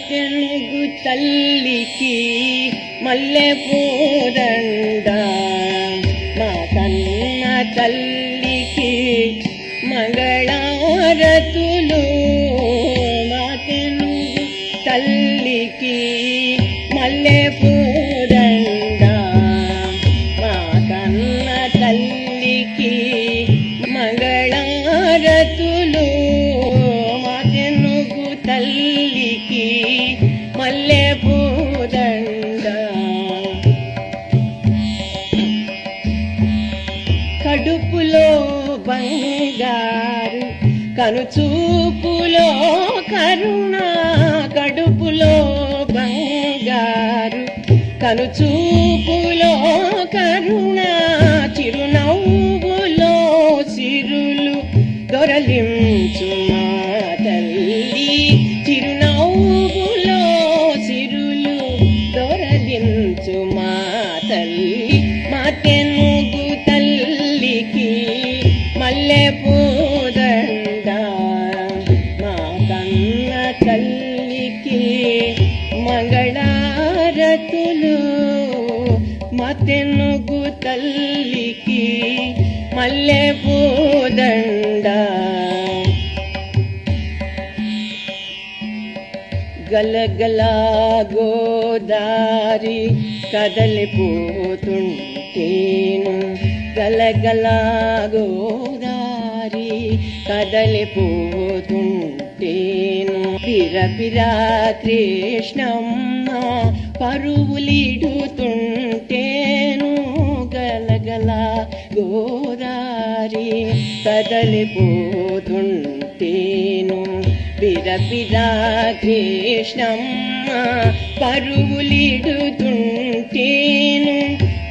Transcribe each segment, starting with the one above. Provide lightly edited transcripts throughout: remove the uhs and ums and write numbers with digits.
తెనుగు తల్లికి మల్లె పూదండ, మా కన్న తల్లికి మంగళారతులు. మా తెనుగు తల్లికి మల్లె పూదండ, మా కన్న తల్లికి మంగళారతులు. మా తెనుగు తల్లికి మల్లె పూదండ. కడుపులో బంగారు కనుచూపులో కరుణ, కడుపులో బంగారు కనుచూపులో కరుణ, చిరునవ్వులో సిరులు దొరలించు మా తల్లి. చిరునవ్వులో సిరులు దొరలించు మా తల్లి. మా తెనుగు తల్లికి మల్లె పూదండ, మా కన్న తల్లికి మంగళారతులు. మా తెనుగు తల్లికి మల్లె పూదండ. గలగల గోదారి కదలిపోతుంటేను, గలగల గోదారి కదలిపోతుంటేను. పిరపిరా కృష్ణమ్మ పరువులిడుతుంటేను, గలగల గోదారి కదలిపోతుంటేను. పిరపిరా కృష్ణమ్మ పరువులిడుతుంటేను.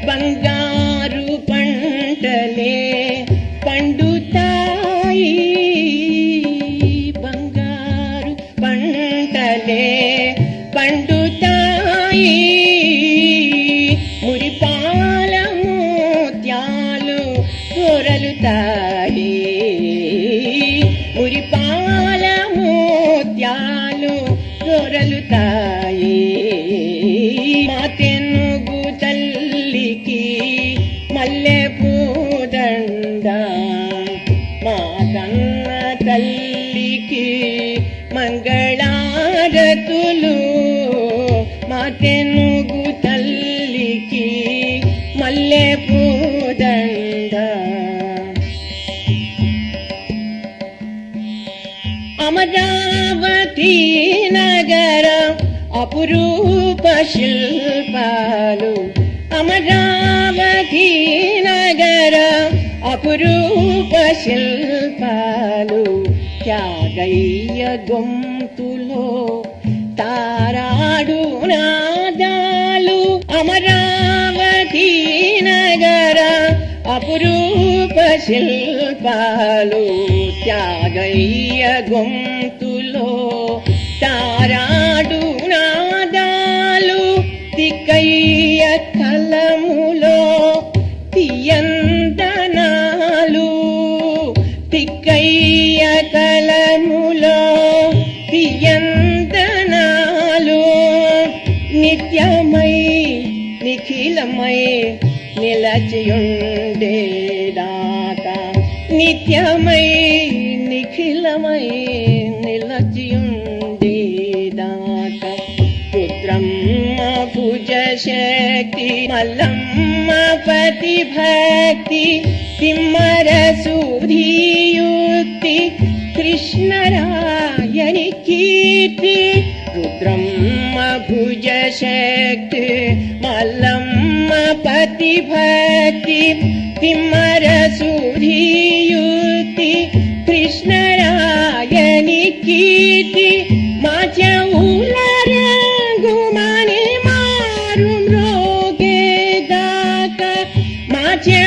బంగారు పంటలే పండుతాయి, బంగారు పంటలే పండుతాయి. మురిపాల మోత్యాలు దొరలుతాయి, మురిపాల మోత్యాలు దొరలుతాయి. మా తెనుగు తల్లికి మల్లె పూదండ, మా కన్న తల్లికి మంగళారతులు. మా తెనుగు తల్లికి మల్లె పూదండ. అమరావతి నగర అపురూప శిల్పాలు, అమరావతి నగర అపురూప శిల్పాలు. త్యాగయ్య గొంతులో తారాడు నాదాలు, అమరావతి నగర అపురూప శిల్పాలు. త్యాగయ్య గొంతులో తారాడు నాదాలు, తిక్కయ్య కలములో తీయందనాలు, తిక్కయ్య కలములో తీయందనాలు. నిత్యమై నిఖిలమై నిలచియుండేదాకా, నిత్యమై నిఖిలమై నిలచియుండేదాకా. రుద్రమ్మ భుజ శక్తి, మల్లమ్మ పతి భక్తి, తిమ్మర సుధీయుక్తి, కృష్ణరాయని కీర్తి. రుద్రమ్మ భుజ శక్తి, మల్లమ్మ पतिभक्ति तिम्मर सुधीयुक्ति कृष्णरायनि कीर्ति माझ्या उलार गुमाने मारून रोगे दाका माझ्या